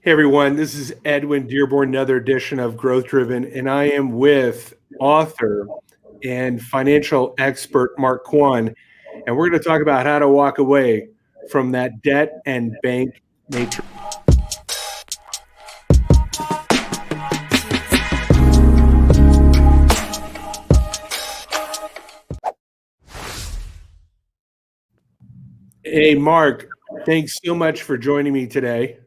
Hey everyone, this is Edwin Dearborn, another edition of Growth Driven, and I am with author and financial expert Mark Quan, and we're going to talk about how to walk away from that debt and bank matrix. Hey Mark, thanks so much for joining me today.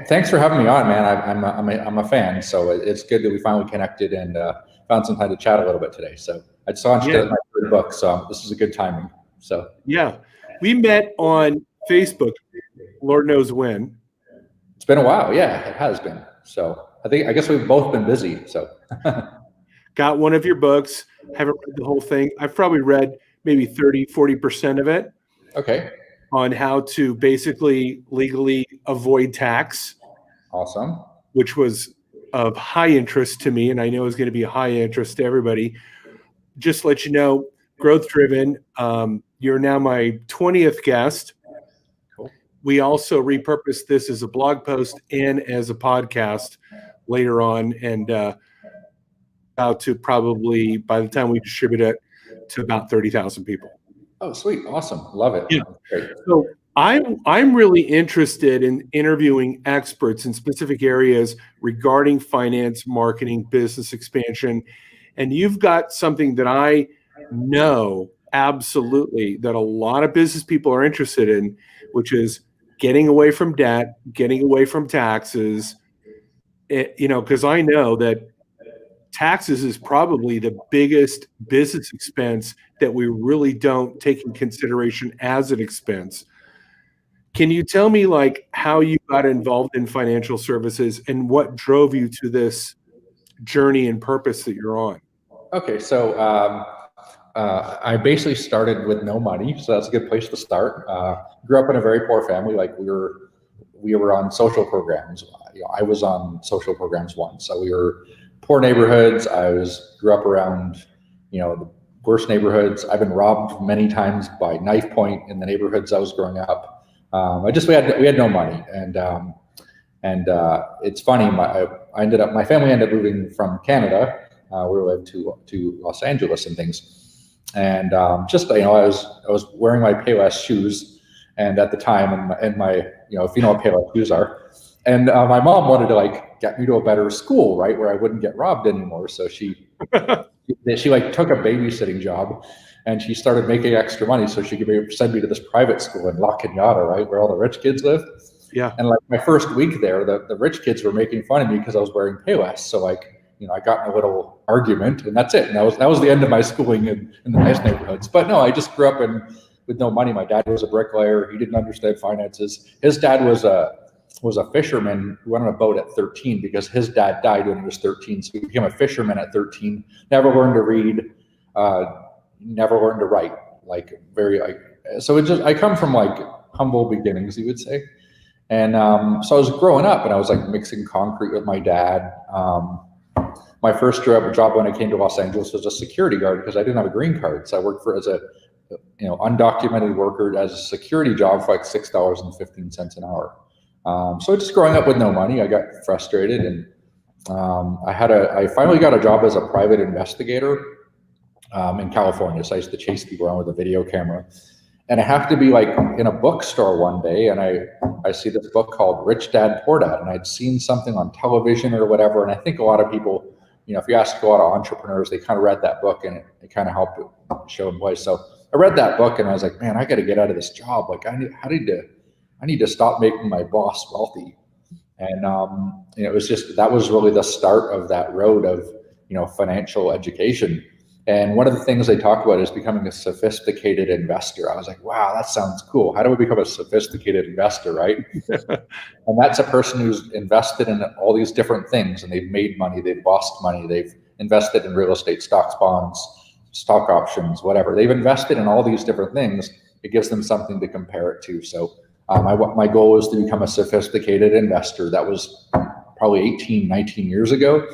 Thanks for having me on, man. I'm a fan, so it's good that we finally connected and found some time to chat a little bit today. So I just launched my third book, so this is a good timing. So yeah, we met on Facebook. Lord knows when. It's been a while. Yeah, it has been. So I guess we've both been busy. So got one of your books. Haven't read the whole thing. I've probably read maybe 30-40% of it. Okay. On how to basically legally avoid tax. Awesome. Which was of high interest to me, and I know is going to be a high interest to everybody. Just to let you know, Growth Driven, you're now my 20th guest. Cool. We also repurposed this as a blog post and as a podcast later on, and out to probably, by the time we distribute it, to about 30,000 people. Oh, sweet. Awesome. Love it. Yeah. So I'm really interested in interviewing experts in specific areas regarding finance, marketing, business expansion. And you've got something that I know absolutely that a lot of business people are interested in, which is getting away from debt, getting away from taxes. Because I know that taxes is probably the biggest business expense that we really don't take in consideration as an expense. Can you tell me how you got involved in financial services and what drove you to this journey and purpose that you're on? Okay, so I basically started with no money, so that's a good place to start. Grew up in a very poor family. We were on social programs. I was on social programs once, so we were poor neighborhoods. Grew up around, the worst neighborhoods. I've been robbed many times by knife point in the neighborhoods I was growing up. We had no money, and it's funny. My family ended up moving from Canada, where we lived, to Los Angeles and things. And I was wearing my Payless shoes, and at the time, and my if you know what Payless shoes are. And my mom wanted to get me to a better school, right, where I wouldn't get robbed anymore. So she took a babysitting job, and she started making extra money so she could send me to this private school in La Cañada, right, where all the rich kids live. Yeah. And my first week there, the rich kids were making fun of me because I was wearing Payless. So I got in a little argument, and that's it. And that was the end of my schooling in the nice neighborhoods. But no, I just grew up with no money. My dad was a bricklayer. He didn't understand finances. His dad was a fisherman who went on a boat at 13 because his dad died when he was 13. So he became a fisherman at 13, never learned to read, never learned to write. I come from humble beginnings, you would say. And so I was growing up, and I was mixing concrete with my dad. My first job when I came to Los Angeles was a security guard because I didn't have a green card. So I worked as a undocumented worker as a security job for $6.15 an hour. So just growing up with no money, I got frustrated, and I finally got a job as a private investigator in California. So I used to chase people around with a video camera, and I happened to be in a bookstore one day, and I see this book called Rich Dad Poor Dad, and I'd seen something on television or whatever. And I think a lot of people, if you ask a lot of entrepreneurs, they kind of read that book, and it kind of helped show them ways. So I read that book, and I was like, man, I got to get out of this job. I need to stop making my boss wealthy. And it was that was really the start of that road of financial education. And one of the things they talk about is becoming a sophisticated investor. I was like, wow, that sounds cool. How do we become a sophisticated investor, right? And that's a person who's invested in all these different things, and they've made money, they've lost money, they've invested in real estate, stocks, bonds, stock options, whatever. They've invested in all these different things. It gives them something to compare it to. So my goal was to become a sophisticated investor. That was probably 18, 19 years ago.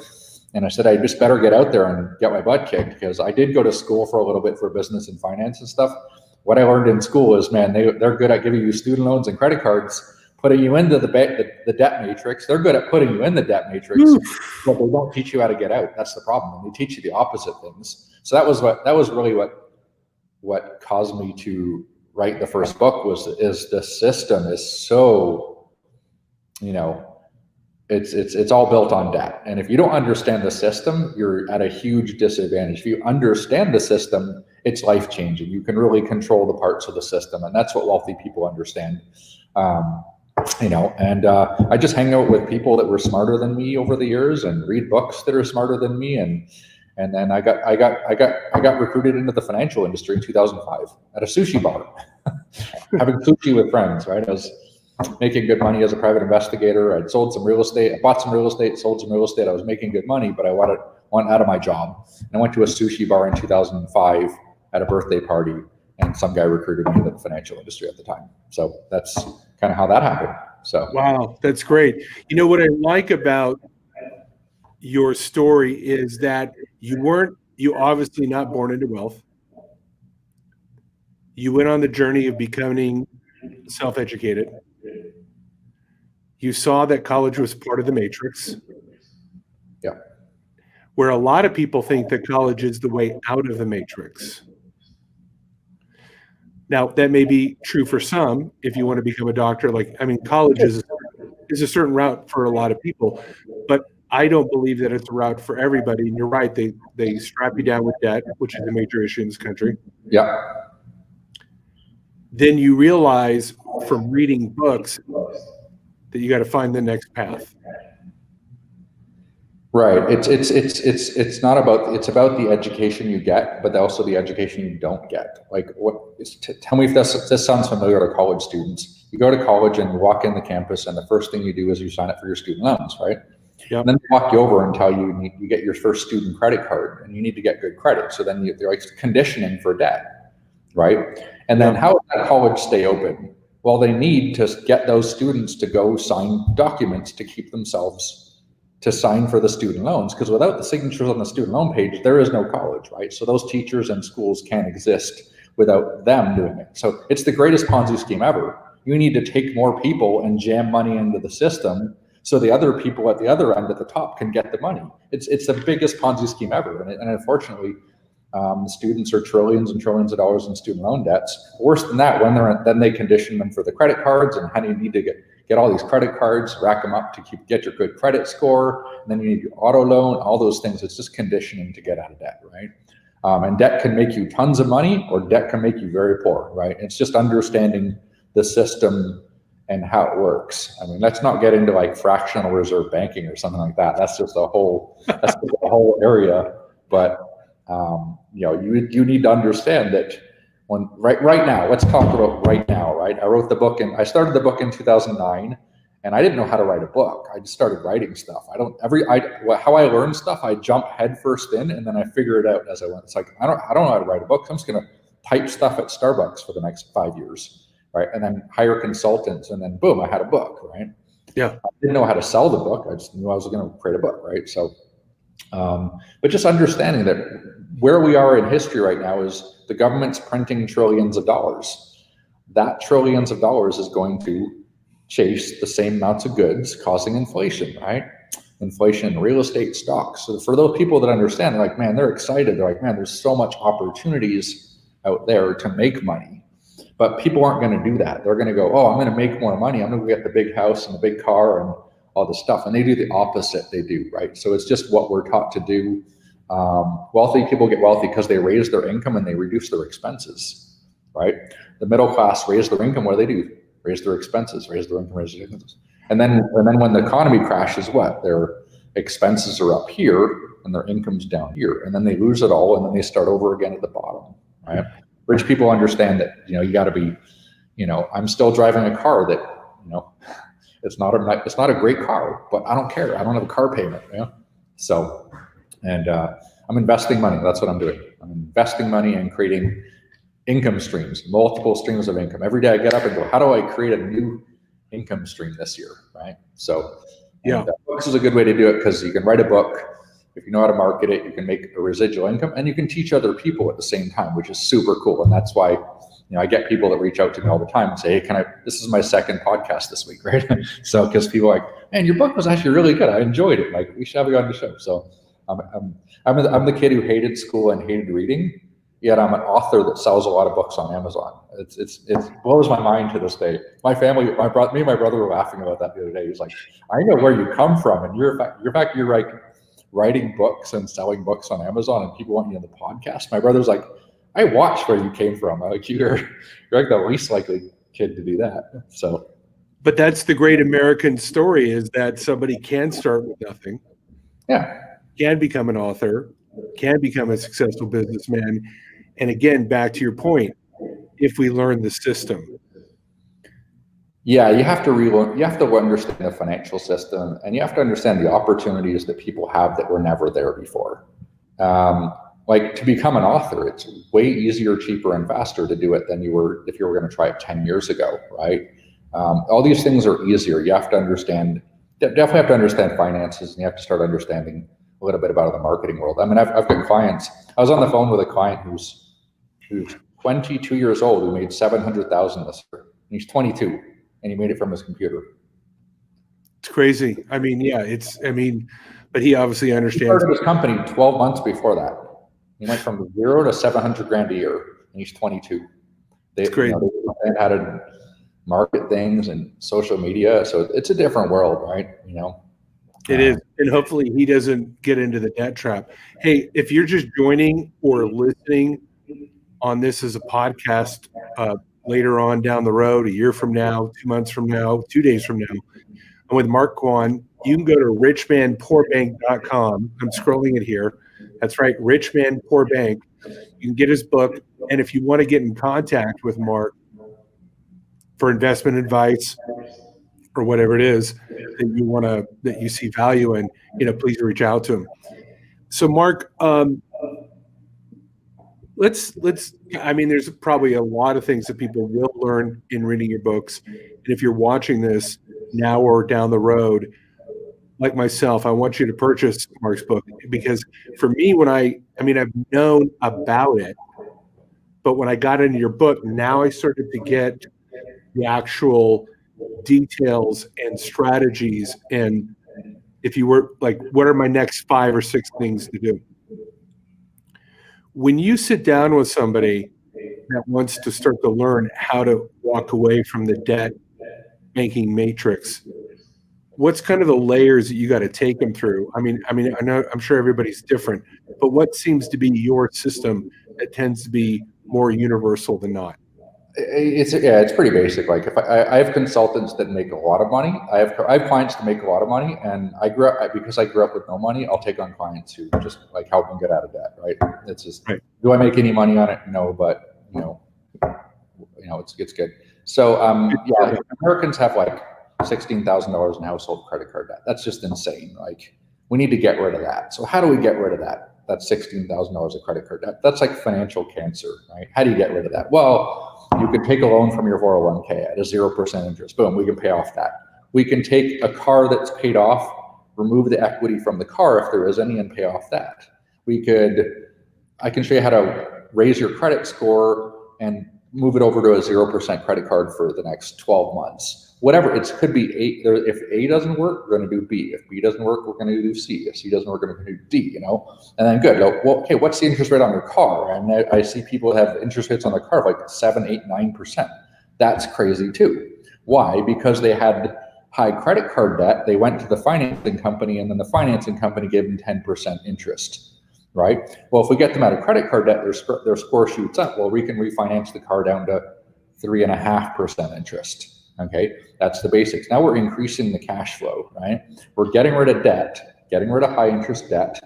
And I said, I just better get out there and get my butt kicked, because I did go to school for a little bit for business and finance and stuff. What I learned in school is, man, they're good at giving you student loans and credit cards, putting you into the debt matrix. They're good at putting you in the debt matrix, but they don't teach you how to get out. That's the problem. They teach you the opposite things. So that was really what caused me to write the first book is the system is so, it's all built on debt. And if you don't understand the system, you're at a huge disadvantage. If you understand the system, it's life-changing. You can really control the parts of the system, and that's what wealthy people understand. I just hang out with people that were smarter than me over the years and read books that are smarter than me. And then I got recruited into the financial industry in 2005 at a sushi bar, having sushi with friends, right? I was making good money as a private investigator. I'd sold some real estate. I bought some real estate, sold some real estate. I was making good money, but I went out of my job. And I went to a sushi bar in 2005 at a birthday party, and some guy recruited me into the financial industry at the time. So that's kind of how that happened. So wow, that's great. What I like about your story is that you obviously not born into wealth. You went on the journey of becoming self-educated. You saw that college was part of the matrix. Yeah. Where a lot of people think that college is the way out of the matrix. Now, that may be true for some if you want to become a doctor. College is a certain route for a lot of people, but I don't believe that it's a route for everybody. And you're right, they strap you down with debt, which is a major issue in this country. Yeah. Then you realize from reading books that you got to find the next path. Right. It's not about, it's about the education you get, but also the education you don't get. Tell me if this sounds familiar to college students. You go to college and you walk in the campus, and the first thing you do is you sign up for your student loans, right? Yep. And then they walk you over and tell you you get your first student credit card, and you need to get good credit. So then they're like conditioning for debt, right? And then how does that college stay open? Well, they need to get those students to go sign documents to keep themselves to sign for the student loans, because without the signatures on the student loan page, there is no college, right? So those teachers and schools can't exist without them doing it. So it's the greatest Ponzi scheme ever. You need to take more people and jam money into the system so the other people at the other end at the top can get the money. It's the biggest Ponzi scheme ever. And unfortunately, students are trillions and trillions of dollars in student loan debts. Worse than that, then they condition them for the credit cards, and how do you need to get all these credit cards, rack them up to get your good credit score, and then you need your auto loan, all those things. It's just conditioning to get out of debt, right? And debt can make you tons of money, or debt can make you very poor, right? It's just understanding the system and how it works. I mean, let's not get into like fractional reserve banking or something like that. That's just a whole area. But you need to understand that when right now, let's talk about right now, right? I started the book in 2009, and I didn't know how to write a book. I just started writing stuff. How I learned stuff, I jump headfirst in, and then I figure it out as I went. It's like, I don't know how to write a book. So I'm just going to type stuff at Starbucks for the next 5 years, right? And then hire consultants, and then boom, I had a book, right? Yeah. I didn't know how to sell the book. I just knew I was going to create a book, right? So, but just understanding that where we are in history right now is the government's printing trillions of dollars. That trillions of dollars is going to chase the same amounts of goods, causing inflation, right? Inflation in real estate, stocks. So for those people that understand, they're like, man, they're excited. They're like, man, there's so much opportunities out there to make money. But people aren't going to do that. They're going to go, oh, I'm going to make more money. I'm going to get the big house and the big car and all this stuff. And they do the opposite they do, right? So it's just what we're taught to do. Wealthy people get wealthy because they raise their income and they reduce their expenses, right? The middle class raise their income. What do they do? Raise their expenses, raise their income, raise their expenses. And then when the economy crashes, what? Their expenses are up here and their income's down here. And then they lose it all, and then they start over again at the bottom, right? Rich people understand that, you got to be, I'm still driving a car that, it's not a great car, but I don't care. I don't have a car payment, So, and I'm investing money. That's what I'm doing. I'm investing money and creating income streams, multiple streams of income. Every day I get up and go, how do I create a new income stream this year, right? So, yeah, books is a good way to do it, because you can write a book. If you know how to market it, you can make a residual income, and you can teach other people at the same time, which is super cool. And that's why I get people that reach out to me all the time and say, hey, this is my second podcast this week, right? So, because people are like, man, your book was actually really good. I enjoyed it. Like, we should have you on the show. So I'm the kid who hated school and hated reading, yet I'm an author that sells a lot of books on Amazon. It blows my mind to this day. My family, me and my brother were laughing about that the other day. He's like, I know where you come from, and you're like writing books and selling books on Amazon, and people want you on the podcast. My brother's like, I watched where you came from. I'm like, you're like the least likely kid to do that. So, but that's the great American story, is that somebody can start with nothing. Yeah. Can become an author, can become a successful businessman. And again, back to your point, if we learn the system. Yeah, you have to understand the financial system, and you have to understand the opportunities that people have that were never there before. Like, to become an author, it's way easier, cheaper, and faster to do it than if you were going to try it 10 years ago, right? All these things are easier. You have to definitely have to understand finances, and you have to start understanding a little bit about the marketing world. I mean, I've got clients. I was on the phone with a client who's 22 years old, who made $700,000 this year. And he's 22, and he made it from his computer. It's crazy. I mean, yeah, but he obviously understands. He started his company 12 months before that. He went from zero to $700,000 a year, and he's 22. It's great. They understand how to market things and social media. So it's a different world, right? It is. And hopefully he doesn't get into the debt trap. Hey, if you're just joining or listening on this as a podcast later on down the road, a year from now, 2 months from now, 2 days from now, I'm with Mark Quann. You can go to richmanpoorbank.com. I'm scrolling it here. That's right, Rich Man Poor Bank. You can get his book. And if you want to get in contact with Mark for investment advice or whatever it is that you see value in, please reach out to him. So Mark, there's probably a lot of things that people will learn in reading your books. And if you're watching this now or down the road, like myself, I want you to purchase Mark's book, because for me, I've known about it, but when I got into your book, now I started to get the actual details and strategies. And if you were like, what are my next 5 or 6 things to do? When you sit down with somebody that wants to start to learn how to walk away from the debt banking matrix, what's kind of the layers that you got to take them through? I mean, I know, I'm sure everybody's different, but what seems to be your system that tends to be more universal than not? It's pretty basic. Like, if I have consultants that make a lot of money, I have clients that make a lot of money, and because I grew up with no money, I'll take on clients who just like help them get out of debt. Right? It's just, right. Do I make any money on it? No, but it's good. So Americans have like $16,000 in household credit card debt. That's just insane. Like, we need to get rid of that. So how do we get rid of that? That's $16,000 of credit card debt. That's like financial cancer, right? How do you get rid of that? Well, you can take a loan from your 401k at a 0% interest. Boom, we can pay off that. We can take a car that's paid off, remove the equity from the car if there is any, and pay off that. I can show you how to raise your credit score and move it over to a 0% credit card for the next 12 months. Whatever, it could be A. If A doesn't work, we're going to do B. If B doesn't work, we're going to do C. If C doesn't work, we're going to do D, And then good. Well, okay, what's the interest rate on your car? And I see people have interest rates on their car of like 7, 8, 9%. That's crazy too. Why? Because they had high credit card debt. They went to the financing company, and then the financing company gave them 10% interest. Right? Well, if we get them out of credit card debt, their score shoots up. Well, we can refinance the car down to 3.5% interest. Okay, that's the basics. Now we're increasing the cash flow, right? We're getting rid of debt, getting rid of high interest debt.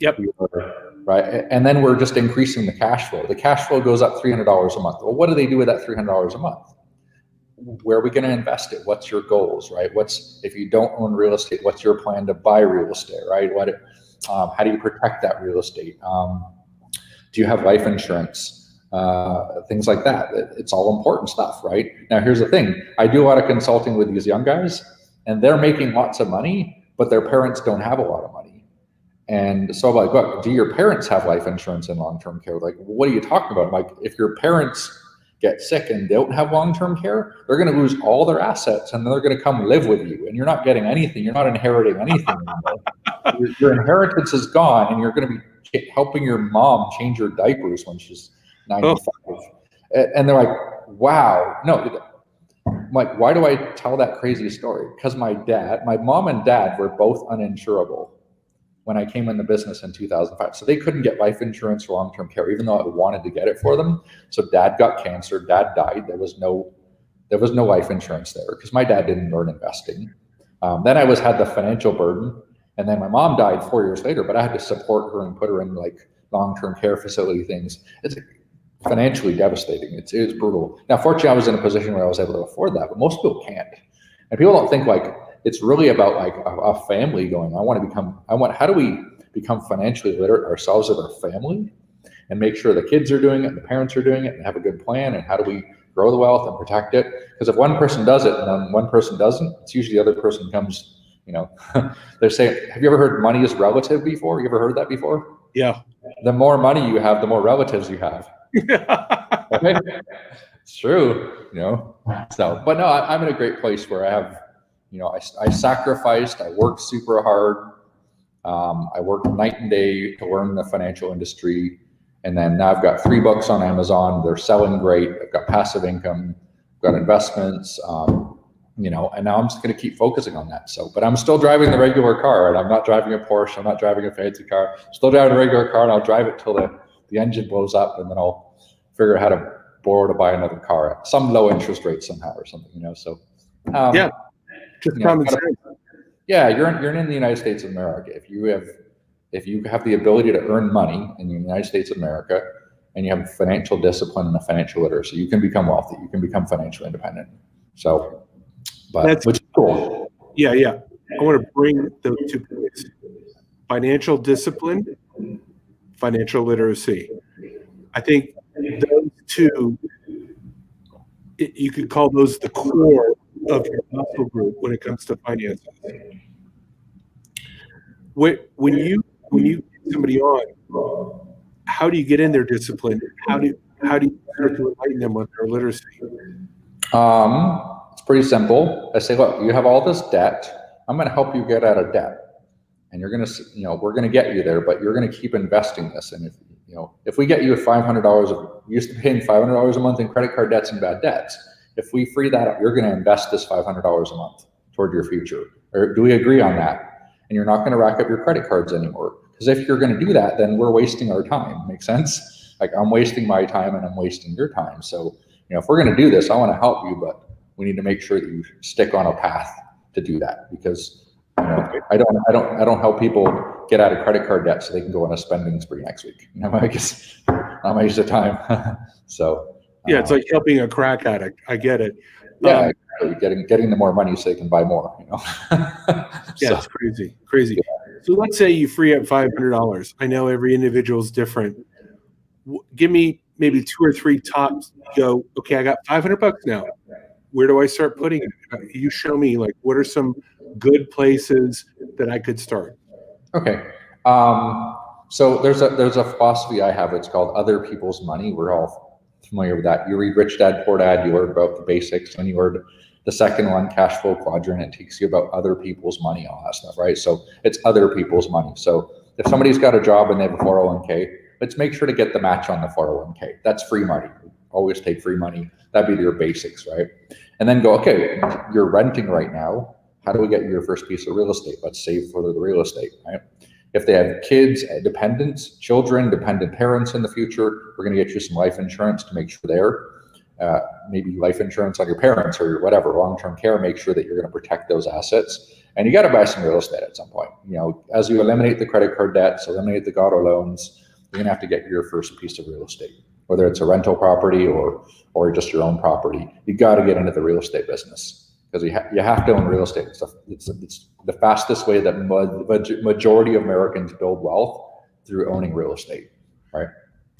Yep. Right, and then we're just increasing the cash flow. The cash flow goes up $300 a month. Well, what do they do with that $300 a month? Where are we going to invest it? What's your goals, right? If you don't own real estate, what's your plan to buy real estate, right? How do you protect that real estate? Do you have life insurance? Things like that. It's all important stuff, right? Now, here's the thing. I do a lot of consulting with these young guys, and they're making lots of money, but their parents don't have a lot of money. And so I'm like, look, do your parents have life insurance and long-term care? Like, what are you talking about? Like, if your parents get sick and they don't have long-term care, they're going to lose all their assets and they're going to come live with you, and you're not getting anything. You're not inheriting anything anymore. Your inheritance is gone, and you're going to be helping your mom change her diapers when she's 95. And they're like, wow, no. I'm like, why do I tell that crazy story? Because my mom and dad were both uninsurable when I came in the business in 2005. So they couldn't get life insurance or long-term care, even though I wanted to get it for them. So dad got cancer, dad died. There was no life insurance there because my dad didn't learn investing. Then I had the financial burden. And then my mom died 4 years later, but I had to support her and put her in like long-term care facility things. It's financially devastating. It was brutal. Now, fortunately, I was in a position where I was able to afford that, but most people can't. And people don't think like it's really about like a family going, how do we become financially literate ourselves as a family and make sure the kids are doing it and the parents are doing it and have a good plan, and how do we grow the wealth and protect it? Because if one person does it and then one person doesn't, it's usually the other person comes, they're saying, have you ever heard money is relative before? You ever heard that before? Yeah. The more money you have, the more relatives you have. It's true, So, but no, I'm in a great place where I have, I sacrificed, I worked super hard. I worked night and day to learn the financial industry. And then now I've got 3 books on Amazon. They're selling great. I've got passive income, I've got investments, and now I'm just going to keep focusing on that. So, but I'm still driving the regular car, and I'm not driving a Porsche. I'm not driving a fancy car. I'm still driving a regular car, and I'll drive it till the engine blows up, and then I'll figure out how to borrow to buy another car at some low interest rate somehow or something, So, yeah, just common sense. Yeah, you're in the United States of America. If you have the ability to earn money in the United States of America, and you have financial discipline and a financial literacy, you can become wealthy. You can become financially independent. So. But That's cool. Yeah. I want to bring those 2 points: financial discipline, financial literacy. I think those 2, you could call those the core of your muscle group when it comes to finances. When you get somebody on, how do you get in their discipline? How do you start to enlighten them with their literacy? It's pretty simple. I say, look, you have all this debt. I'm going to help you get out of debt, and you're going to, we're going to get you there, but you're going to keep investing this. And if we get you $500, you used to paying $500 a month in credit card debts and bad debts. If we free that up, you're going to invest this $500 a month toward your future. Or do we agree on that? And you're not going to rack up your credit cards anymore. Because if you're going to do that, then we're wasting our time. Make sense? Like, I'm wasting my time and I'm wasting your time. So, if we're going to do this, I want to help you, but we need to make sure that you stick on a path to do that, because I don't help people get out of credit card debt so they can go on a spending spree next week. I guess not my use of time. So yeah, it's like helping a crack addict. I get it. Yeah, getting them more money so they can buy more. Yeah, it's crazy. Yeah. So let's say you free up $500. I know every individual is different. Give me maybe 2 or 3 tops. Go, okay, I got $500 now. Where do I start putting it? You show me, like, what are some good places that I could start? Okay. So there's a philosophy I have. It's called other people's money. We're all familiar with that. You read Rich Dad, Poor Dad, you learn about the basics. When you learn the second one, cash flow quadrant, it takes you about other people's money, all that stuff, right? So it's other people's money. So if somebody's got a job and they have a 401k, let's make sure to get the match on the 401k. That's free money. Always take free money. That'd be your basics, right? And then go, okay, you're renting right now. How do we get you your first piece of real estate? Let's save for the real estate, right? If they have kids, dependents, children, dependent parents in the future, we're going to get you some life insurance to make sure they're, maybe life insurance on your parents or whatever, long-term care, make sure that you're going to protect those assets. And you got to buy some real estate at some point. As you eliminate the credit card debts, eliminate the auto loans, you're going to have to get your first piece of real estate, whether it's a rental property or just your own property. You got to get into the real estate business, because you have to own real estate. It's the fastest way that majority of Americans build wealth, through owning real estate, right?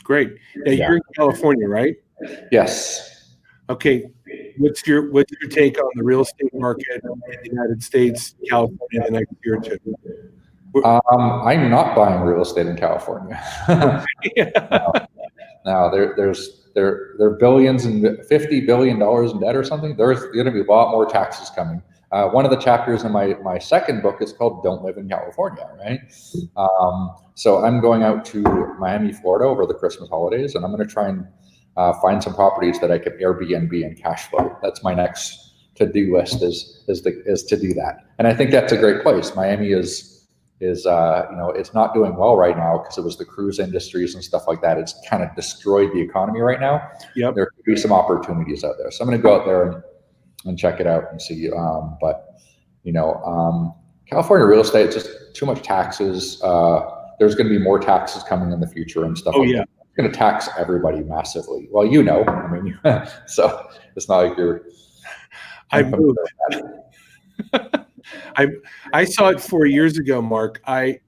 Great. Now, you're in California, right? Yes. Okay. What's your take on the real estate market in the United States, California, in the next year or 2? I'm not buying real estate in California. No, there's they're billions and $50 billion in debt or something. There's going to be a lot more taxes coming. One of the chapters in my second book is called "Don't Live in California," right? So I'm going out to Miami, Florida over the Christmas holidays, and I'm going to try and find some properties that I can Airbnb and cash flow. That's my next to-do list is to do that. And I think that's a great place. Miami is it's not doing well right now because it was the cruise industries and stuff like that. It's kind of destroyed the economy right now. Yep. There could be some opportunities out there. So I'm going to go out there and check it out and see. California real estate, it's just too much taxes. There's going to be more taxes coming in the future and stuff. Oh, like yeah. that. It's going to tax everybody massively. Well, I mean, so it's not like you're. I moved. I saw it 4 years ago, Mark. 4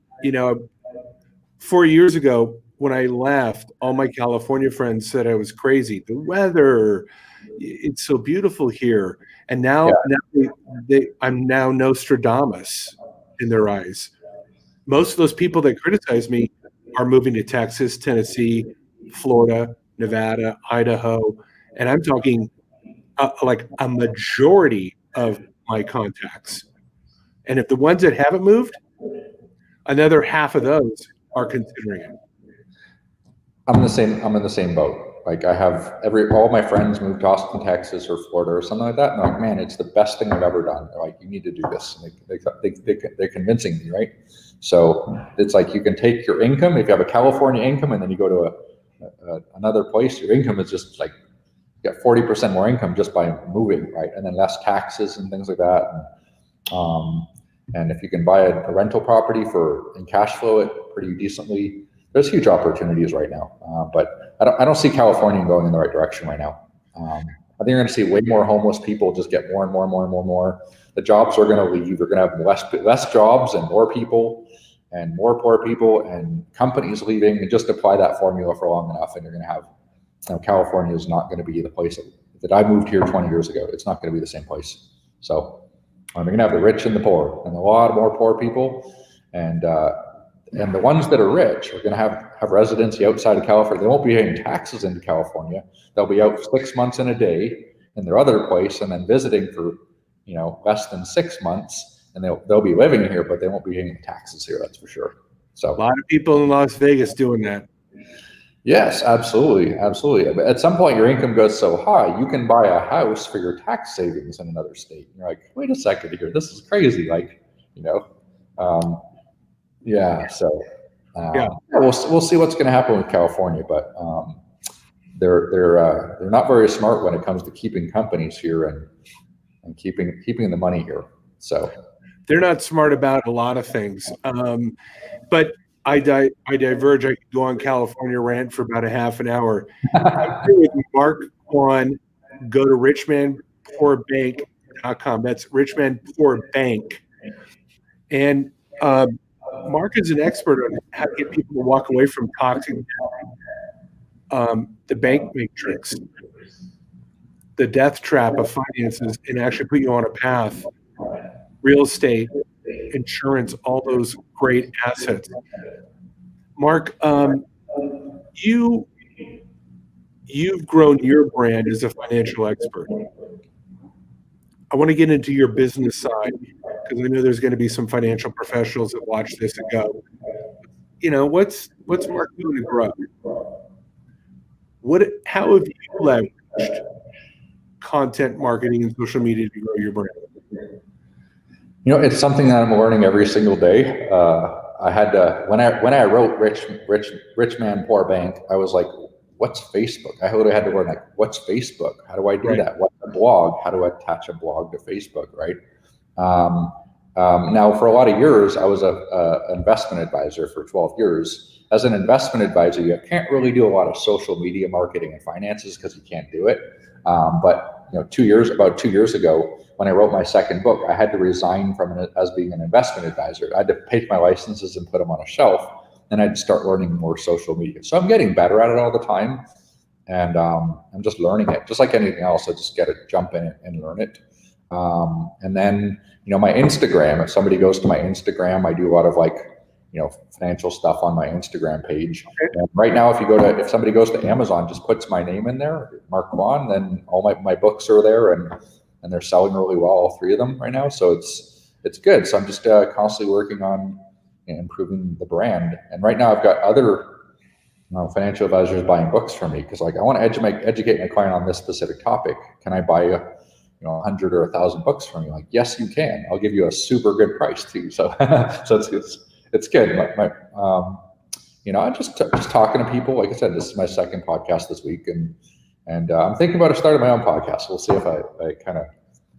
years ago when I left, all my California friends said I was crazy. The weather, it's so beautiful here. And now I'm now Nostradamus in their eyes. Most of those people that criticize me are moving to Texas, Tennessee, Florida, Nevada, Idaho. And I'm talking like a majority of my contacts. And if the ones that haven't moved, another half of those are considering it. I'm in the same boat. Like I have all my friends moved to Austin, Texas, or Florida, or something like that. And I'm like, man, it's the best thing I've ever done. They're like, you need to do this. And they're convincing me, right? So it's like you can take your income if you have a California income, and then you go to another place. Your income is just like you get 40% more income just by moving, right? And then less taxes and things like that. And if you can buy a rental property and cash flow it pretty decently, there's huge opportunities right now. But I don't see California going in the right direction right now. I think you're going to see way more homeless people just get more and more and more and more and more. The jobs are going to leave. You're going to have less jobs and more people and more poor people and companies leaving. And just apply that formula for long enough, and you're going to have California is not going to be the place that I moved here 20 years ago. It's not going to be the same place. So you're going to have the rich and the poor, and a lot more poor people, and the ones that are rich are going to have residency outside of California. They won't be paying taxes into California. They'll be out 6 months in a day in their other place, and then visiting for less than 6 months, and they'll be living here, but they won't be paying taxes here. That's for sure. So a lot of people in Las Vegas doing that. Yes, absolutely. But at some point, your income goes so high, you can buy a house for your tax savings in another state. And you're like, wait a second here, this is crazy. We'll see what's going to happen with California, but they're not very smart when it comes to keeping companies here and keeping the money here. So they're not smart about a lot of things, but. I diverge. I could go on California rant for about a half an hour. I agree with Mark Quan. Go to richmanpoorbank.com. That's richmanpoorbank. And Mark is an expert on how to get people to walk away from toxic debt, the bank matrix, the death trap of finances, and actually put you on a path. Real estate, insurance, all those great assets. Mark, you've grown your brand as a financial expert. I want to get into your business side because I know there's going to be some financial professionals that watch this and go, what's Mark doing to grow? How have you leveraged content marketing and social media to grow your brand? It's something that I'm learning every single day. I had to, when I wrote Rich Man Poor Bank, I was like, what's Facebook? I had to learn what's Facebook? How do I do that? What's a blog? How do I attach a blog to Facebook? Right. Now for a lot of years, I was a investment advisor for 12 years. As an investment advisor, you can't really do a lot of social media marketing and finances because you can't do it. But about 2 years ago, when I wrote my second book, I had to resign as being an investment advisor. I had to pay my licenses and put them on a shelf, and I had to start learning more social media. So I'm getting better at it all the time, and I'm just learning it. Just like anything else, I just got to jump in it and learn it. And then, my Instagram, if somebody goes to my Instagram, I do a lot of financial stuff on my Instagram page. And right now, if somebody goes to Amazon, just puts my name in there, Mark Quann, then all my books are there, and they're selling really well, all three of them right now. So it's good. So I'm just constantly working on improving the brand. And right now I've got other financial advisors buying books from me because I want to educate my client on this specific topic. Can I buy 100 or 1,000 books from you? Like, yes, you can. I'll give you a super good price too. So so it's good. I'm just talking to people. Like I said, this is my second podcast this week, and I'm thinking about starting my own podcast. We'll see if I kind of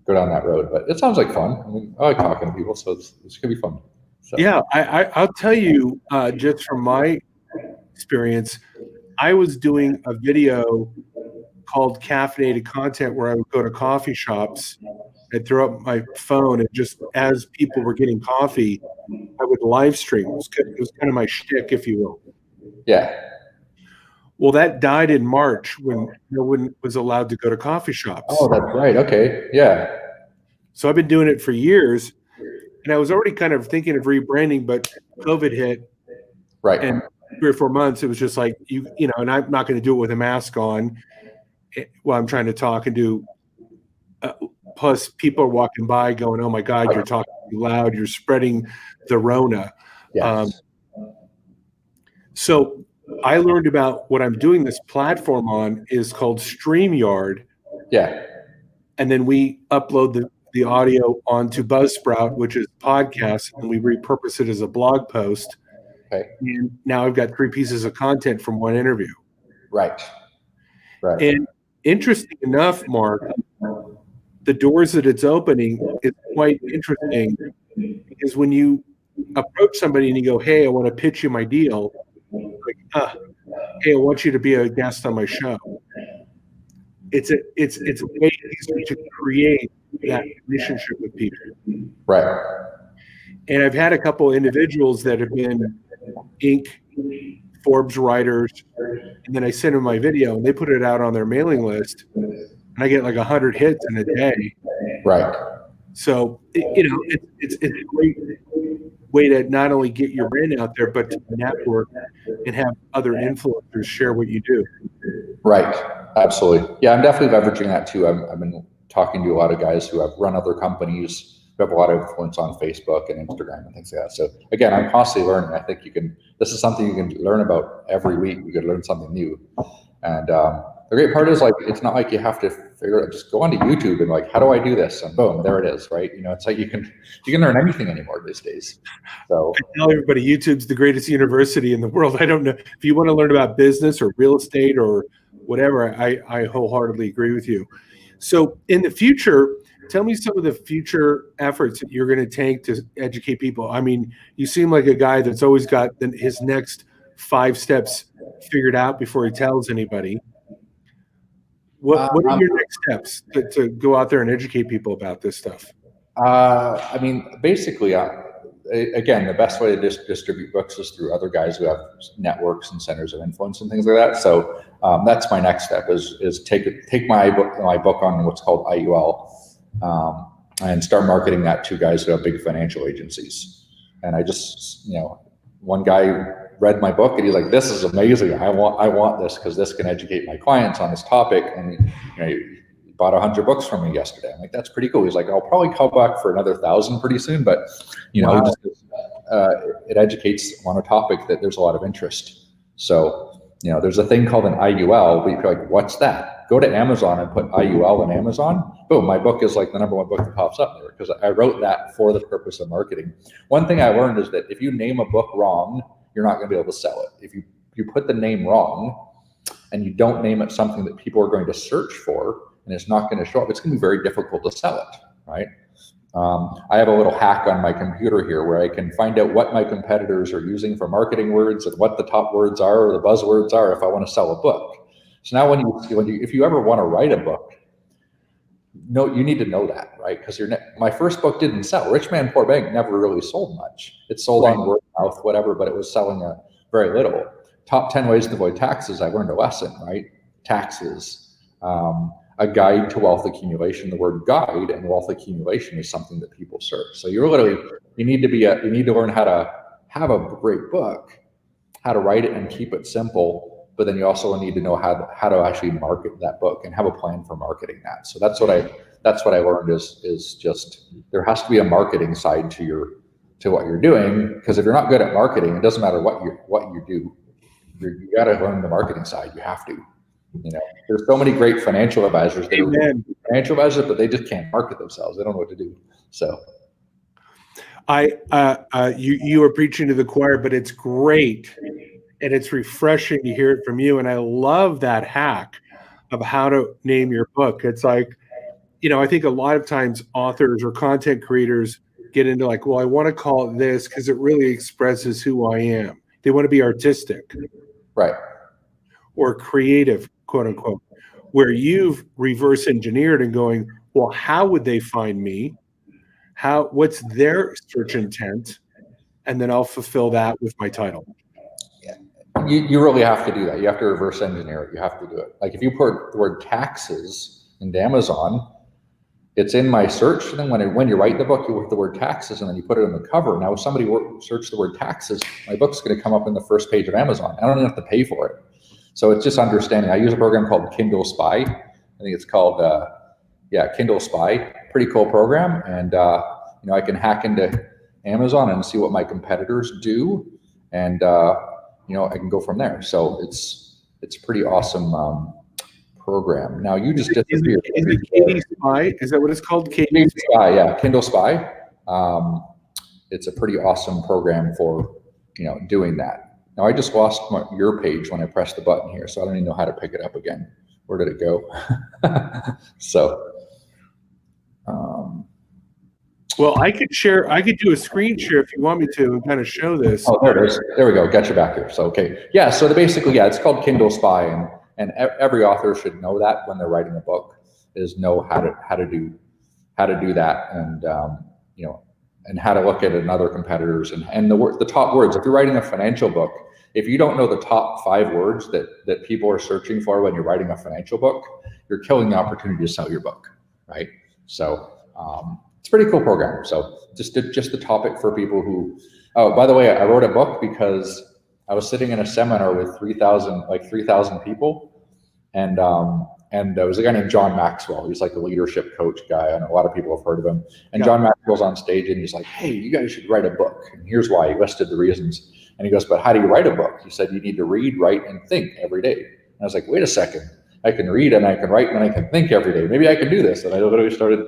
go down that road. But it sounds like fun. I mean, I like talking to people, so it's gonna be fun. So. Yeah, I'll tell you, just from my experience, I was doing a video called Caffeinated Content where I would go to coffee shops and throw up my phone, and just as people were getting coffee, I would live stream. It was kind of my shtick, if you will. Yeah. Well, that died in March when no one was allowed to go to coffee shops. Oh, that's right. Okay. Yeah. So I've been doing it for years, and I was already kind of thinking of rebranding, but COVID hit. Right. And 3 or 4 months, it was just like, and I'm not going to do it with a mask on while I'm trying to talk and do. Plus, people are walking by going, "Oh my God, you're talking too loud. You're spreading the Rona." Yes. So I learned about what I'm doing this platform on is called StreamYard. Yeah. And then we upload the audio onto Buzzsprout, which is podcast, and we repurpose it as a blog post. Okay. And now I've got 3 pieces of content from one interview. Right. And interesting enough, Mark, the doors that it's opening is quite interesting, because when you approach somebody and you go, "Hey, I want to pitch you my deal," like, "Hey, I want you to be a guest on my show." It's a way easier to create that relationship with people. Right. And I've had a couple individuals that have been Inc., Forbes writers, and then I send them my video and they put it out on their mailing list, and I get like 100 hits in a day. Right. So it's a great way to not only get your brand out there, but to network and have other influencers share what you do. Right. Absolutely. Yeah, I'm definitely leveraging that too. I've been talking to a lot of guys who have run other companies, who have a lot of influence on Facebook and Instagram and things like that. So again, I'm constantly learning. I think this is something you can learn about every week. You can learn something new. And the great part is, like, it's not like you have to figure it out. Just go onto YouTube and like, how do I do this? And boom, there it is, right? It's like you can learn anything anymore these days. So I tell everybody YouTube's the greatest university in the world. I don't know if you want to learn about business or real estate or whatever, I wholeheartedly agree with you. So in the future, tell me some of the future efforts that you're going to take to educate people. I mean, you seem like a guy that's always got his next 5 steps figured out before he tells anybody. What are your next steps to go out there and educate people about this stuff? I mean, basically, again, the best way to distribute books is through other guys who have networks and centers of influence and things like that. So that's my next step is take my book on what's called IUL and start marketing that to guys who have big financial agencies. And I just, one guy read my book and he's like, "This is amazing. I want this because this can educate my clients on this topic." And he bought 100 books from me yesterday. I'm like, "That's pretty cool." He's like, "I'll probably come back for another 1,000 pretty soon." But Wow. It educates on a topic that there's a lot of interest. So there's a thing called an IUL, but you're like, "What's that?" Go to Amazon and put IUL in Amazon. Boom, my book is like the #1 book that pops up there because I wrote that for the purpose of marketing. One thing I learned is that if you name a book wrong, you're not going to be able to sell it. If you put the name wrong and you don't name it something that people are going to search for and it's not going to show up, it's going to be very difficult to sell it, right? I have a little hack on my computer here where I can find out what my competitors are using for marketing words and what the top words are or the buzzwords are if I want to sell a book. So now if you ever want to write a book, you need to know that, right? Because my first book didn't sell. Rich Man, Poor Bank never really sold much. It sold on word of mouth, whatever, but it was selling very little. Top 10 Ways to Avoid Taxes, I learned a lesson, right? Taxes, a guide to wealth accumulation. The word guide and wealth accumulation is something that people search. So you need to learn how to have a great book, how to write it and keep it simple, but then you also need to know how to actually market that book and have a plan for marketing that. So that's what I learned is just there has to be a marketing side to what you're doing, because if you're not good at marketing, it doesn't matter what you do. You got to learn the marketing side. You have to. There's so many great financial advisors that are financial advisors, but they just can't market themselves. They don't know what to do. So you are preaching to the choir, but it's great and it's refreshing to hear it from you. And I love that hack of how to name your book. It's like, I think a lot of times authors or content creators get into like, well, I want to call it this because it really expresses who I am. They want to be artistic, right, or creative, quote unquote, where you've reverse engineered and going, well, how would they find me? What's their search intent? And then I'll fulfill that with my title. Yeah. You really have to do that. You have to reverse engineer it. You have to do it. Like if you put the word taxes into Amazon, it's in my search. And then when you write the book, you put the word taxes and then you put it in the cover. Now, if somebody search the word taxes, my book's going to come up in the first page of Amazon. I don't even have to pay for it. So it's just understanding. I use a program called Kindle Spy. I think it's called, Kindle Spy. Pretty cool program. And, I can hack into Amazon and see what my competitors do. And, I can go from there. So it's a pretty awesome program. Now you just disappeared. Is it KD Spy? Is that what it's called? KD Spy, yeah, Kindle Spy. It's a pretty awesome program for doing that. Now I just lost your page when I pressed the button here, so I don't even know how to pick it up again. Where did it go? So, well, I could do a screen share if you want me to and kind of show this. Oh, there it is. There we go. Got you back here. So, okay. Yeah. So basically, it's called Kindle Spy, and every author should know that when they're writing a book, is know how to do that, and and how to look at another competitors and the top words. If you're writing a financial book, if you don't know the top 5 words that people are searching for when you're writing a financial book, you're killing the opportunity to sell your book, right? So it's a pretty cool program. So just the topic for people who. Oh, by the way, I wrote a book because I was sitting in a seminar with 3,000 people, and there was a guy named John Maxwell. He's like a leadership coach guy, and a lot of people have heard of him. And John Maxwell's on stage, and he's like, "Hey, you guys should write a book." And here's why. He listed the reasons. And he goes, "But how do you write a book?" He said, "You need to read, write, and think every day." And I was like, "Wait a second. I can read and I can write and I can think every day. Maybe I can do this." And I literally started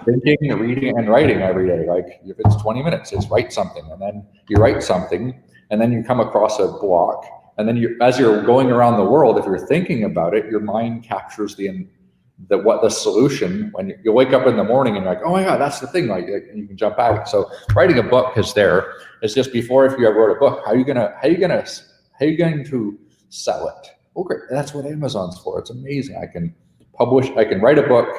thinking, reading, and writing every day. Like if it's 20 minutes, it's write something, and then you write something, and then you come across a block, and then as you're going around the world, if you're thinking about it, your mind captures the solution. When you wake up in the morning and you're like, "Oh my God, that's the thing!" Like you can jump back. So writing a book is there. It's just before, if you ever wrote a book, how are you going to sell it? Oh, great. That's what Amazon's for. It's amazing. I can write a book,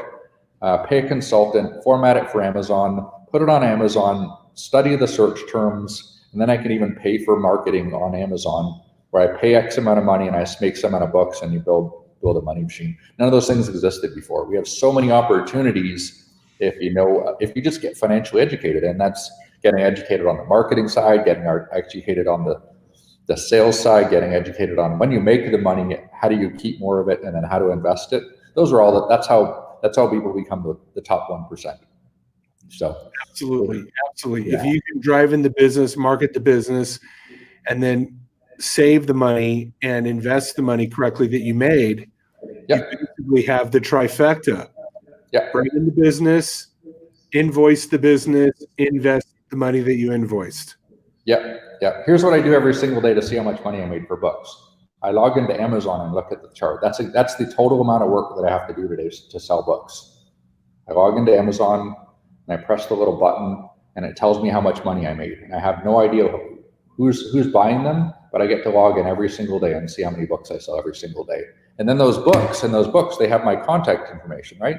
pay a consultant, format it for Amazon, put it on Amazon, study the search terms, and then I can even pay for marketing on Amazon, where I pay X amount of money and I make some amount of books, and you build a money machine. None of those things existed before. We have so many opportunities if you just get financially educated, and that's getting educated on the marketing side, getting educated on the sales side, getting educated on when you make the money, how do you keep more of it, and then how to invest it. Those are all that's how people become the top 1%. So absolutely. Yeah. If you can drive in the business, market the business, and then save the money and invest the money correctly that you made, you basically have the trifecta. Bring in the business, invoice the business, invest the money that you invoiced. Yeah. Here's what I do every single day to see how much money I made for books. I log into Amazon and look at the chart. That's the total amount of work that I have to do today to sell books. I log into Amazon and I press the little button, and it tells me how much money I made. And I have no idea who's buying them, but I get to log in every single day and see how many books I sell every single day. And then those books, they have my contact information, right?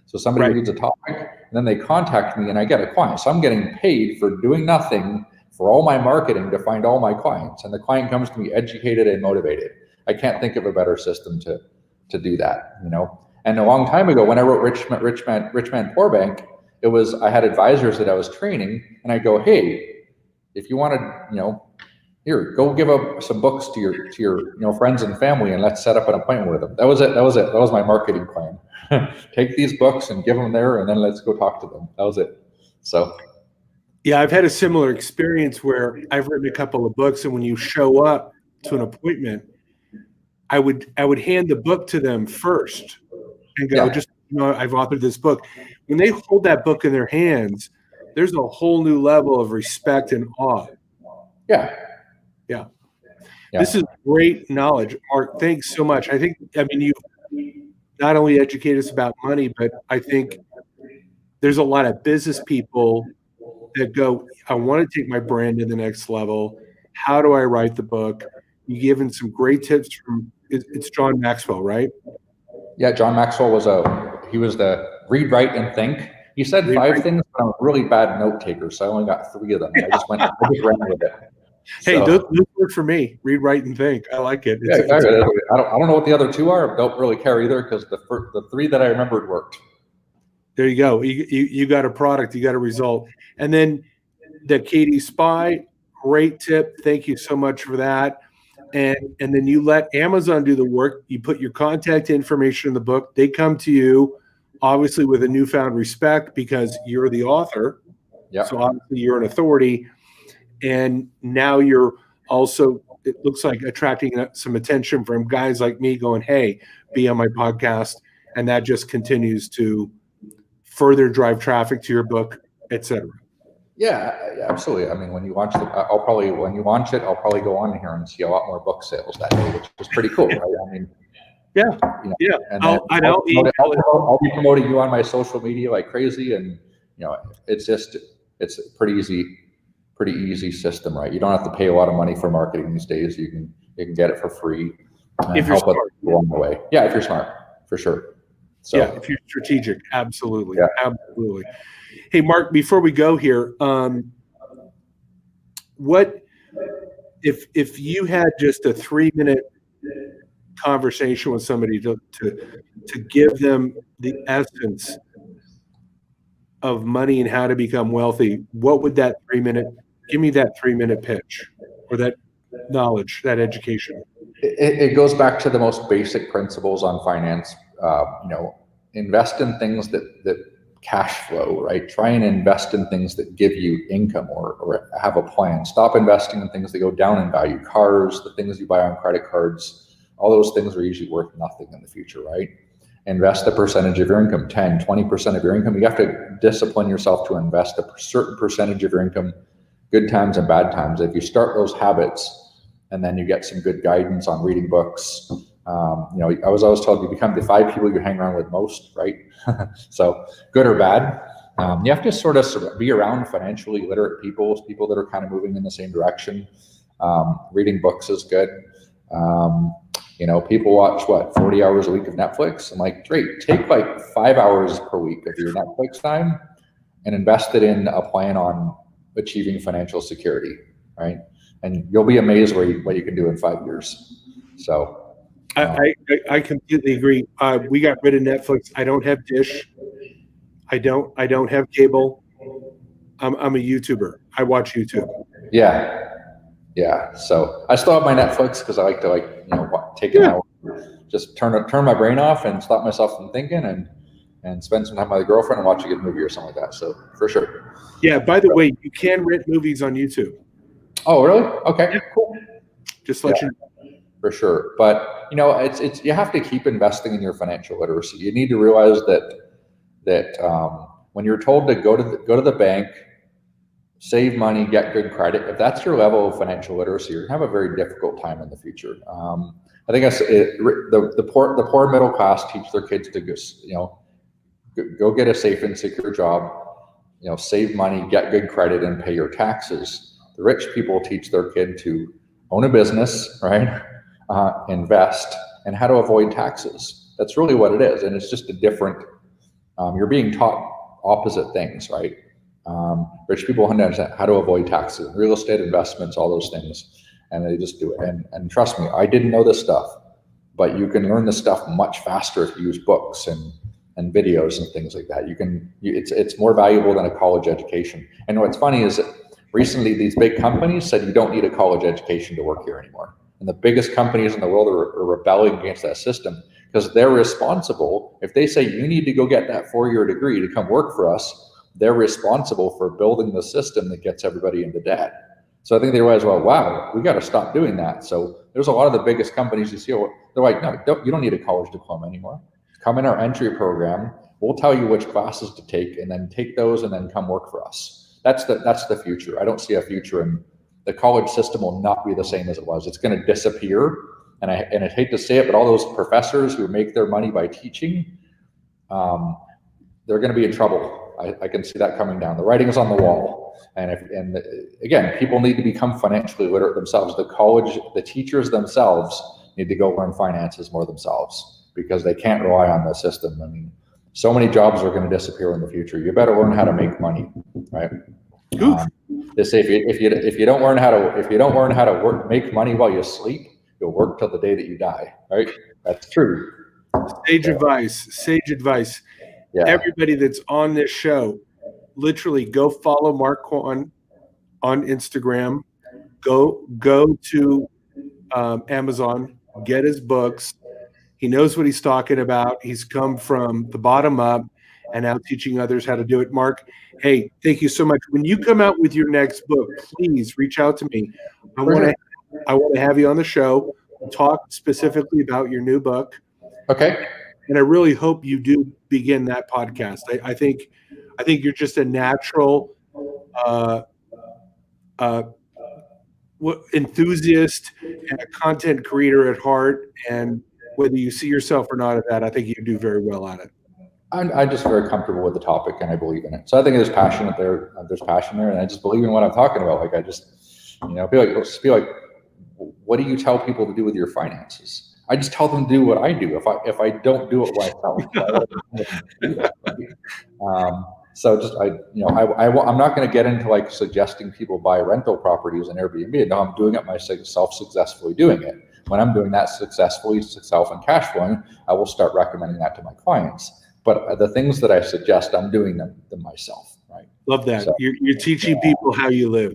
So somebody reads a topic, and then they contact me, and I get a client. So I'm getting paid for doing nothing, for all my marketing, to find all my clients. And the client comes to me educated and motivated. I can't think of a better system to do that, And a long time ago, when I wrote Rich Man, Poor Bank, I had advisors that I was training, and I go, "Hey, if you want to, here, go give up some books to your friends and family, and let's set up an appointment with them. That was it. That was my marketing plan. Take these books and give them there, and then let's go talk to them. That was it. So. Yeah, I've had a similar experience where I've written a couple of books, and when you show up to an appointment, I would hand the book to them first and go, just, I've authored this book. When they hold that book in their hands, there's a whole new level of respect and awe. Yeah. This is great knowledge, Mark. Thanks so much. You not only educate us about money, but I think there's a lot of business people that go, I want to take my brand to the next level. How do I write the book? You given some great tips from, it's John Maxwell, right? Yeah, John Maxwell was the read, write, and think. He said five things, but I'm a really bad note taker, so I only got 3 of them. I just ran with it. Hey, those work for me. Read, write, and think. I like it. Exactly. I don't know what the other 2 are. Don't really care either, because the 3 that I remembered worked. There you go. You got a product. You got a result. And then the Katie Spy, great tip. Thank you so much for that. And then you let Amazon do the work. You put your contact information in the book. They come to you, obviously with a newfound respect because you're the author. Yeah. So obviously you're an authority. And now you're also, it looks like, attracting some attention from guys like me going, hey, be on my podcast. And that just continues to further drive traffic to your book, et cetera. Yeah, absolutely. I mean, when you launch it, I'll probably go on here and see a lot more book sales that day, which is pretty cool, right? I mean, And I'll be promoting you on my social media like crazy, and it's a pretty easy system, right? You don't have to pay a lot of money for marketing these days. You can get it for free. If you're smart, along the way. Yeah, if you're smart, for sure. So, yeah, if you're strategic, absolutely, absolutely. Hey, Mark, before we go here, what if you had just a 3-minute conversation with somebody to give them the essence of money and how to become wealthy? What would that 3-minute? Give me that 3-minute pitch, or that knowledge, that education. It goes back to the most basic principles on finance. Invest in things that cash flow, right? Try and invest in things that give you income or have a plan. Stop investing in things that go down in value. Cars, the things you buy on credit cards, all those things are usually worth nothing in the future, right? Invest a percentage of your income, 10, 20% of your income. You have to discipline yourself to invest a certain percentage of your income, good times and bad times. If you start those habits, and then you get some good guidance on reading books. I was always told you become the 5 people you hang around with most, right? So good or bad. You have to sort of be around financially literate people that are kind of moving in the same direction. Reading books is good. People watch 40 hours a week of Netflix. I'm like, great, take like 5 hours per week of your Netflix time and invest it in a plan on achieving financial security, right? And you'll be amazed what you can do in 5 years. So I completely agree. We got rid of Netflix. I don't have Dish. I don't have cable. I'm a YouTuber. I watch YouTube. Yeah. So I still have my Netflix because I like to take an hour, just turn my brain off and stop myself from thinking and spend some time with my girlfriend and watch a good movie or something like that. So for sure. Yeah. By the way, you can rent movies on YouTube. Oh, really? Okay. Yeah, cool. Just let you know. For sure. But it's you have to keep investing in your financial literacy. You need to realize that when you're told to go to the bank, save money, get good credit, if that's your level of financial literacy, you're gonna have a very difficult time in the future. I think the poor middle class teach their kids to go get a safe and secure job, save money, get good credit, and pay your taxes. The rich people teach their kid to own a business, right? Invest, and how to avoid taxes. That's really what it is. And it's just a different, you're being taught opposite things, right? Rich people understand how to avoid taxes, real estate investments, all those things, and they just do it. And trust me, I didn't know this stuff, but you can learn this stuff much faster if you use books and videos and things like that. It's more valuable than a college education. And what's funny is that recently these big companies said you don't need a college education to work here anymore. And the biggest companies in the world are rebelling against that system because they're responsible. If they say you need to go get that 4-year degree to come work for us, they're responsible for building the system that gets everybody into debt. So I think they realize, well, wow, we got to stop doing that. So there's a lot of the biggest companies you see, they're like, no, you don't need a college diploma anymore. Come in our entry program. We'll tell you which classes to take, and then take those, and then come work for us. That's the future. I don't see a future, and the college system will not be the same as it was. It's going to disappear. And I hate to say it, but all those professors who make their money by teaching, they're going to be in trouble. I can see that coming down. The writing is on the wall. And again, people need to become financially literate themselves. The teachers themselves need to go learn finances more themselves, because they can't rely on the system. I mean, so many jobs are going to disappear in the future. You better learn how to make money, right? They say if you don't learn how to make money while you sleep, you'll work till the day that you die, right? That's true. Sage advice. Yeah. Everybody that's on this show, literally go follow Mark Quan on Instagram. Go to Amazon, get his books. He knows what he's talking about. He's come from the bottom up and now teaching others how to do it. Mark, hey, thank you so much. When you come out with your next book, please reach out to me. I want to have you on the show, talk specifically about your new book. Okay. And I really hope you do begin that podcast. I think you're just a natural enthusiast and a content creator at heart. And whether you see yourself or not at that, I think you do very well at it. I'm just very comfortable with the topic, and I believe in it. So I think there's passion there, and I just believe in what I'm talking about. Like, I just, feel like, what do you tell people to do with your finances? I just tell them to do what I do. If I don't do it myself, so just I'm not going to get into like suggesting people buy rental properties and Airbnb. No, I'm doing it myself, successfully doing it. When I'm doing that successfully, self and cash flowing, I will start recommending that to my clients. But the things that I suggest, I'm doing them myself. Right? Love that. So, you're teaching people how you live.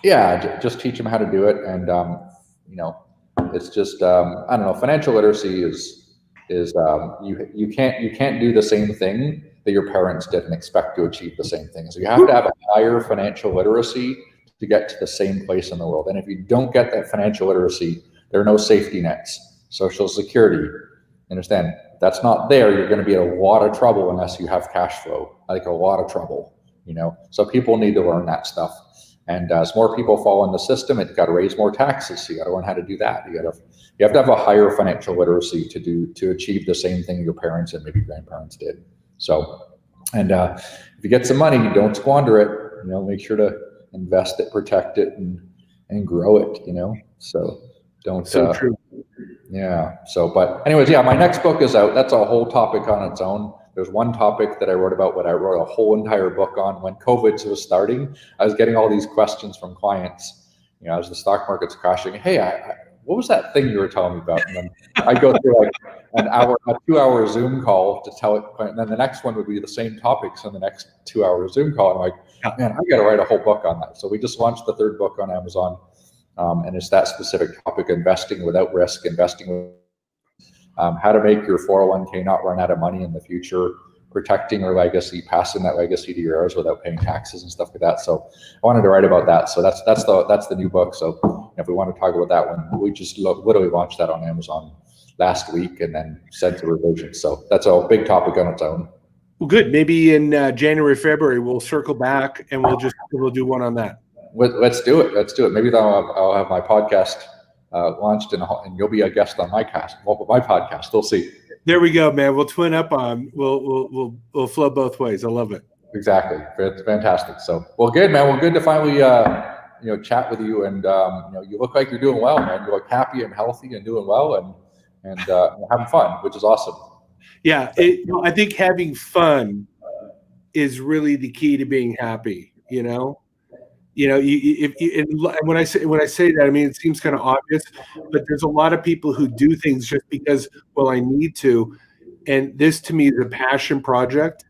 Yeah, just teach them how to do it, and it's just I don't know. Financial literacy is you can't do the same thing that your parents did and expect to achieve the same thing. So you have to have a higher financial literacy to get to the same place in the world. And if you don't get that financial literacy, there are no safety nets, Social Security. Understand? That's not there. You're going to be in a lot of trouble unless you have cash flow, like a lot of trouble. So people need to learn that stuff. And as more people fall in the system, it's got to raise more taxes. So you got to learn how to do that. You have to have a higher financial literacy to achieve the same thing your parents and maybe grandparents did. So, and if you get some money, don't squander it. Make sure to invest it, protect it, and grow it. So don't. So true. Yeah. So, but anyways, yeah, my next book is out. That's a whole topic on its own. There's one topic that I wrote about what I wrote a whole entire book on when COVID was starting. I was getting all these questions from clients, as the stock market's crashing. Hey, what was that thing you were telling me about? And then I go through like a 2-hour Zoom call to tell it. And then the next one would be the same topics on the next 2-hour Zoom call. I'm like, man, I got to write a whole book on that. So we just launched the 3rd book on Amazon. And it's that specific topic: investing without risk, how to make your 401k not run out of money in the future, protecting your legacy, passing that legacy to your heirs without paying taxes and stuff like that. So I wanted to write about that. So that's the new book. So if we want to talk about that one, we just literally launched that on Amazon last week and then sent to revision. So that's a big topic on its own. Well, good. Maybe in January, February, we'll circle back and we'll do one on that. Let's do it. Maybe I'll have my podcast launched and you'll be a guest on my podcast. We'll see. There we go, man. We'll twin up on. We'll flow both ways. I love it. Exactly. It's fantastic. So, well, good, man. Well, good to finally chat with you, and you look like you're doing well, man. You look happy and healthy and doing well, and having fun, which is awesome. Yeah, I think having fun is really the key to being happy. When I say that, I mean, it seems kind of obvious, but there's a lot of people who do things just because, well, I need to. And this to me is a passion project.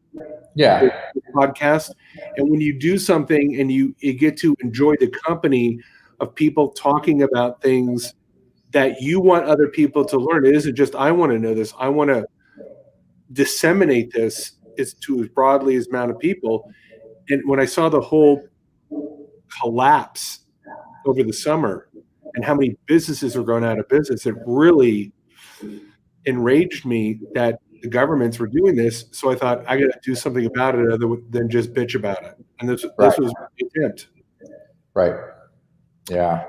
Yeah. podcast. And when you do something and you get to enjoy the company of people talking about things that you want other people to learn, it isn't just, I want to know this, I want to disseminate this is to as broadly as amount of people. And when I saw the whole collapse over the summer and how many businesses are going out of business, it really enraged me that the governments were doing this. So I thought, I got to do something about it other than just bitch about it. And this was my attempt. Right. Yeah.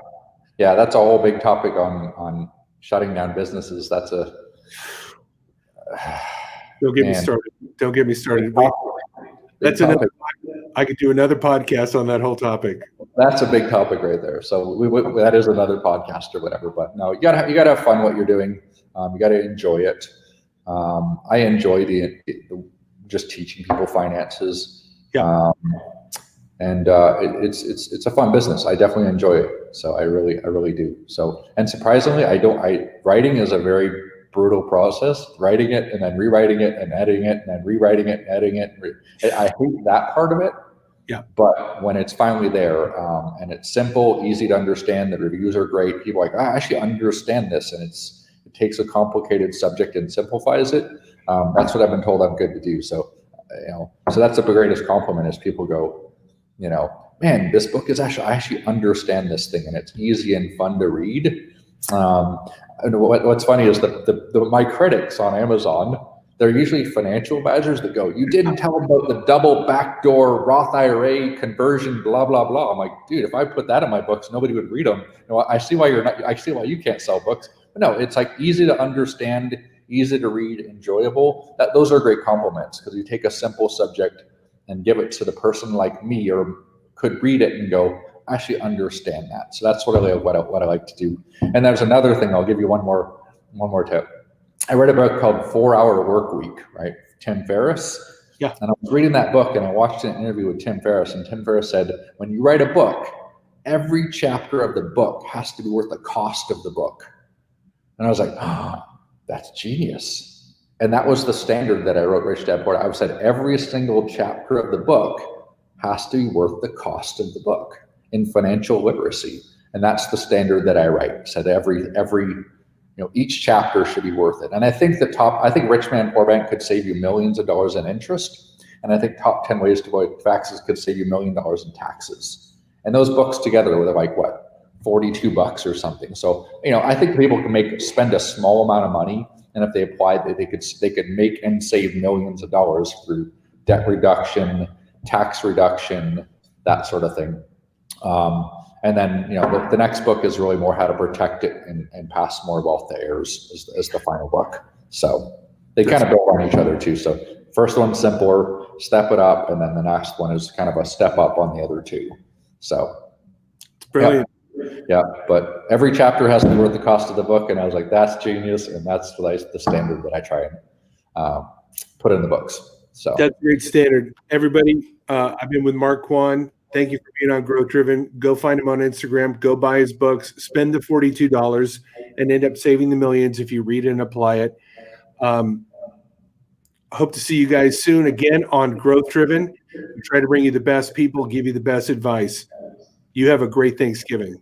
Yeah. That's a whole big topic on shutting down businesses. That's a, don't get me started. Don't get me started. Wait, that's another, I could do another podcast on that whole topic. That's a big topic right there. So that is another podcast or whatever, but no, you gotta have fun what you're doing. You gotta enjoy it. I enjoy the just teaching people finances. Yeah. It's a fun business. I definitely enjoy it. So I really do. So, and surprisingly, writing is a very brutal process, writing it and then rewriting it and editing it and then rewriting it and editing it. I hate that part of it. Yeah. But when it's finally there, and it's simple, easy to understand, the reviews are great. People are like, I actually understand this, and it takes a complicated subject and simplifies it. That's what I've been told I'm good to do. So, so that's the greatest compliment is people go, man, this book is I actually understand this thing, and it's easy and fun to read. And what's funny is my critics on Amazon, they're usually financial advisors that go, you didn't tell them about the double backdoor Roth IRA conversion, blah, blah, blah. I'm like, dude, if I put that in my books, nobody would read them. I see why I see why you can't sell books. But no, it's like easy to understand, easy to read, enjoyable. Those are great compliments because you take a simple subject and give it to the person like me or could read it and go, I actually understand that. So that's what I like to do. And there's another thing. I'll give you one more tip. I read a book called 4 Hour Work Week, right? Tim Ferriss. Yeah. And I was reading that book and I watched an interview with Tim Ferriss, and Tim Ferriss said, when you write a book, every chapter of the book has to be worth the cost of the book. And I was like, that's genius. And that was the standard that I wrote Rich Dad Poor Dad. I said every single chapter of the book has to be worth the cost of the book in financial literacy. And that's the standard that I write. I said each chapter should be worth it. And I think Rich Man Poor Man could save you millions of dollars in interest. And I think Top 10 Ways to Avoid Taxes could save you $1 million in taxes. And those books together were like, what, $42 or something. So, I think people can spend a small amount of money. And if they applied, they could make and save millions of dollars through debt reduction, tax reduction, that sort of thing. And then, the next book is really more how to protect it and pass more wealth to heirs is the final book. So they kind of build on each other too. So first one's simpler, step it up. And then the next one is kind of a step up on the other two. So it's brilliant. Yeah. But every chapter has to be worth the cost of the book. And I was like, that's genius. And that's the standard that I try and put in the books. So that's a great standard. Everybody, I've been with Mark Quan. Thank you for being on Growth Driven. Go find him on Instagram. Go buy his books. Spend the $42 and end up saving the millions if you read it and apply it. Hope to see you guys soon again on Growth Driven. We try to bring you the best people, give you the best advice. You have a great Thanksgiving.